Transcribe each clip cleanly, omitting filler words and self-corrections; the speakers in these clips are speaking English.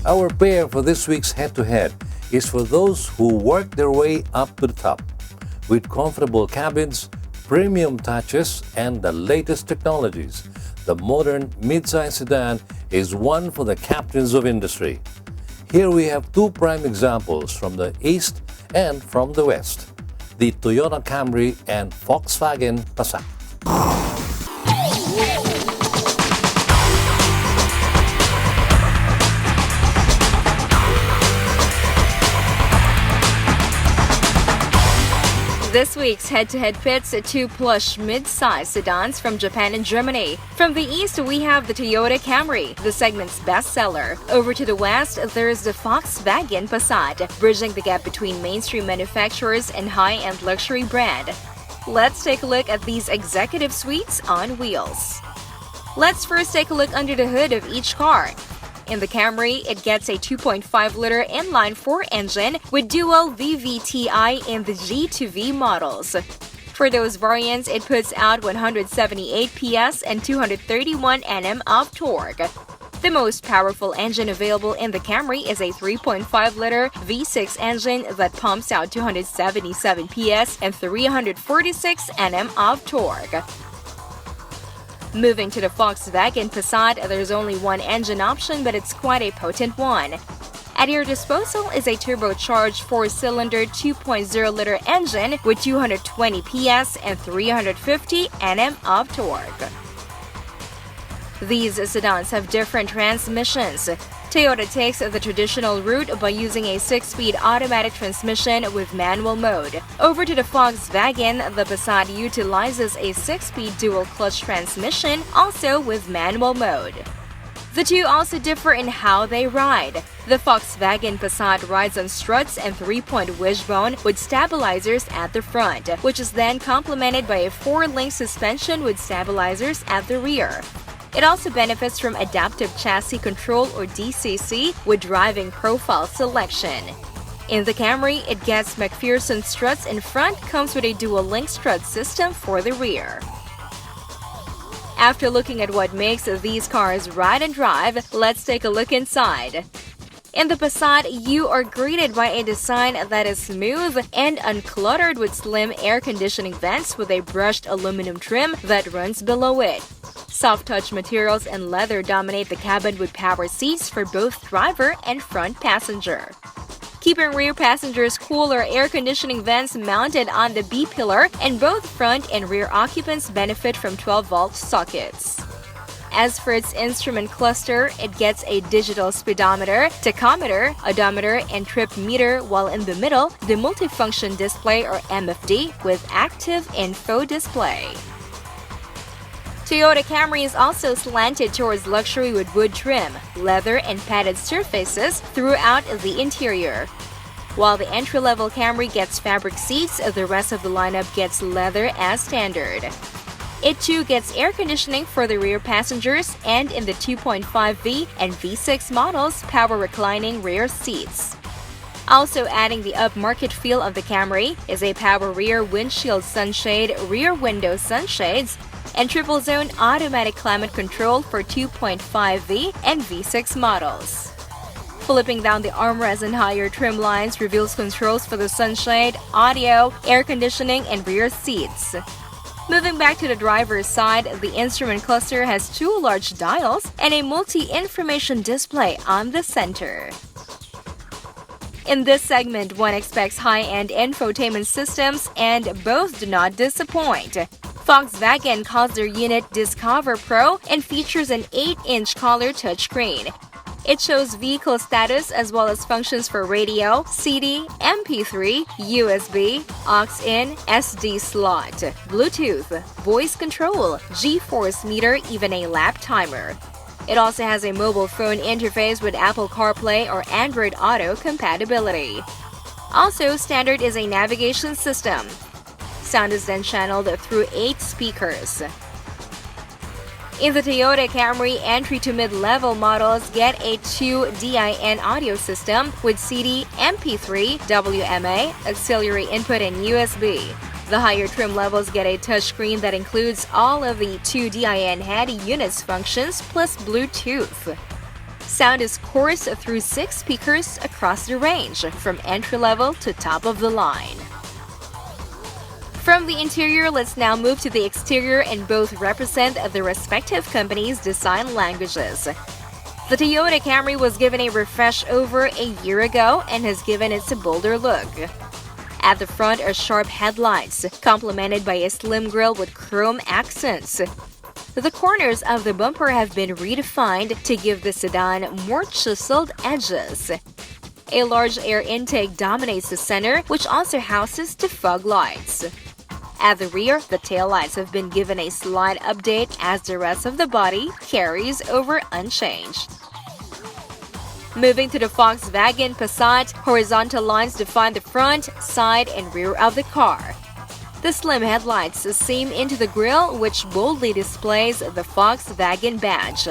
Our pair for this week's head-to-head is for those who work their way up to the top. With comfortable cabins, premium touches, and the latest technologies, the modern midsize sedan is one for the captains of industry. Here we have two prime examples from the East and from the West, the Toyota Camry and Volkswagen Passat. This week's head-to-head pits two plush mid-size sedans from Japan and Germany. From the east, we have the Toyota Camry, the segment's bestseller. Over to the west, there's the Volkswagen Passat, bridging the gap between mainstream manufacturers and high-end luxury brand. Let's take a look at these executive suites on wheels. Let's first take a look under the hood of each car. In the Camry, it gets a 2.5-liter inline-4 engine with Dual VVT-i in the G2V models. For those variants, it puts out 178 PS and 231 Nm of torque. The most powerful engine available in the Camry is a 3.5-liter V6 engine that pumps out 277 PS and 346 Nm of torque. Moving to the Volkswagen Passat, there's only one engine option, but it's quite a potent one. At your disposal is a turbocharged 4-cylinder 2.0-liter engine with 220 PS and 350 Nm of torque. These sedans have different transmissions. Toyota takes the traditional route by using a 6-speed automatic transmission with manual mode. Over to the Volkswagen, the Passat utilizes a 6-speed dual-clutch transmission, also with manual mode. The two also differ in how they ride. The Volkswagen Passat rides on struts and 3-point wishbone with stabilizers at the front, which is then complemented by a 4-link suspension with stabilizers at the rear. It also benefits from adaptive chassis control or DCC with driving profile selection. In the Camry, it gets McPherson struts in front, comes with a dual-link strut system for the rear. After looking at what makes these cars ride and drive, let's take a look inside. In the Passat, you are greeted by a design that is smooth and uncluttered with slim air conditioning vents with a brushed aluminum trim that runs below it. Soft-touch materials and leather dominate the cabin with power seats for both driver and front passenger. Keeping rear passengers cool are air conditioning vents mounted on the B-pillar, and both front and rear occupants benefit from 12-volt sockets. As for its instrument cluster, it gets a digital speedometer, tachometer, odometer, and trip meter, while in the middle, the multifunction display or MFD with active info display. Toyota Camry is also slanted towards luxury with wood trim, leather, and padded surfaces throughout the interior. While the entry-level Camry gets fabric seats, the rest of the lineup gets leather as standard. It too gets air conditioning for the rear passengers, and in the 2.5V and V6 models, power reclining rear seats. Also adding the upmarket feel of the Camry is a power rear windshield sunshade, rear window sunshades, and triple-zone automatic climate control for 2.5V and V6 models. Flipping down the armrest and higher trim lines reveals controls for the sunshade, audio, air conditioning, and rear seats. Moving back to the driver's side, the instrument cluster has two large dials and a multi-information display on the center. In this segment, one expects high-end infotainment systems, and both do not disappoint. Volkswagen calls their unit Discover Pro and features an 8-inch color touchscreen. It shows vehicle status as well as functions for radio, CD, MP3, USB, aux-in, SD slot, Bluetooth, voice control, G-force meter, even a lap timer. It also has a mobile phone interface with Apple CarPlay or Android Auto compatibility. Also standard is a navigation system. Sound is then channeled through 8 speakers. In the Toyota Camry, entry to mid-level models get a 2 DIN audio system with CD, MP3, WMA, auxiliary input, and USB. The higher trim levels get a touchscreen that includes all of the 2 DIN head units functions plus Bluetooth. Sound is coursed through 6 speakers across the range, from entry-level to top of the line. From the interior, let's now move to the exterior, and both represent the respective companies' design languages. The Toyota Camry was given a refresh over a year ago and has given it a bolder look. At the front are sharp headlights, complemented by a slim grille with chrome accents. The corners of the bumper have been redefined to give the sedan more chiseled edges. A large air intake dominates the center, which also houses the fog lights. At the rear, the taillights have been given a slight update as the rest of the body carries over unchanged. Moving to the Volkswagen Passat, horizontal lines define the front, side, and rear of the car. The slim headlights seam into the grille, which boldly displays the Volkswagen badge.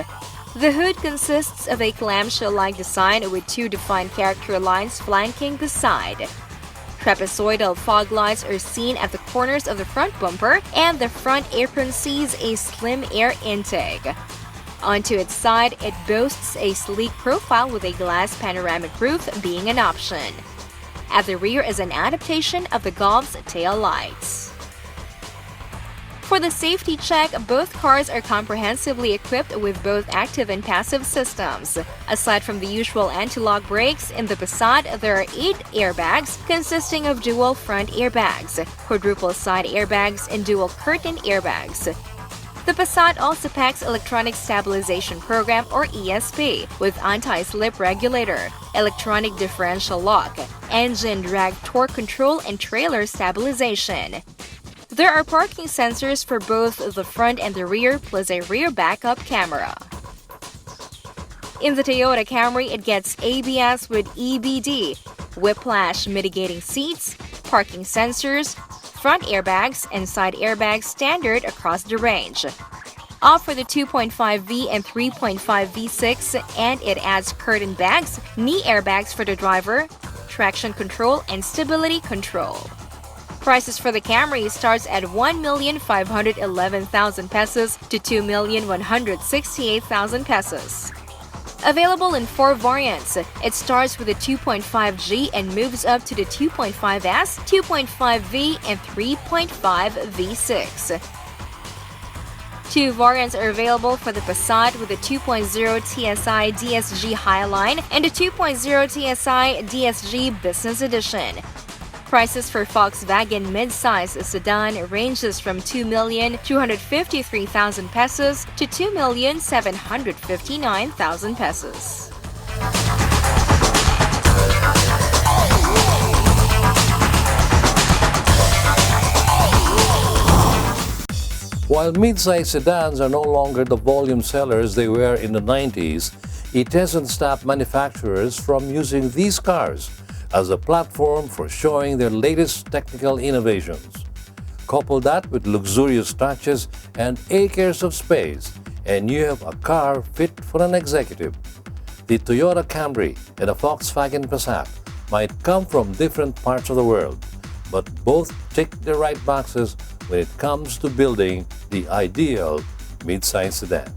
The hood consists of a clamshell-like design with 2 defined character lines flanking the side. Trapezoidal fog lights are seen at the corners of the front bumper, and the front apron sees a slim air intake. Onto its side, it boasts a sleek profile with a glass panoramic roof being an option. At the rear is an adaptation of the Golf's tail lights. For the safety check, both cars are comprehensively equipped with both active and passive systems. Aside from the usual anti-lock brakes, in the Passat there are 8 airbags consisting of dual front airbags, quadruple side airbags, and dual curtain airbags. The Passat also packs Electronic Stabilization Program or ESP with anti-slip regulator, electronic differential lock, engine drag torque control, and trailer stabilization. There are parking sensors for both the front and the rear, plus a rear backup camera. In the Toyota Camry, it gets ABS with EBD, whiplash mitigating seats, parking sensors, front airbags, and side airbags standard across the range. Opt for the 2.5V and 3.5 V6, and it adds curtain bags, knee airbags for the driver, traction control, and stability control. Prices for the Camry starts at 1,511,000 pesos to 2,168,000 pesos. Available in 4 variants, it starts with the 2.5G and moves up to the 2.5S, 2.5V, and 3.5 V6. 2 variants are available for the Passat with the 2.0 TSI DSG Highline and the 2.0 TSI DSG Business Edition. Prices for Volkswagen midsize sedan ranges from 2,253,000 pesos to 2,759,000 pesos. While midsize sedans are no longer the volume sellers they were in the 90s, it hasn't stopped manufacturers from using these cars as a platform for showing their latest technical innovations. Couple that with luxurious touches and acres of space, and you have a car fit for an executive. The Toyota Camry and the Volkswagen Passat might come from different parts of the world, but both tick the right boxes when it comes to building the ideal midsize sedan.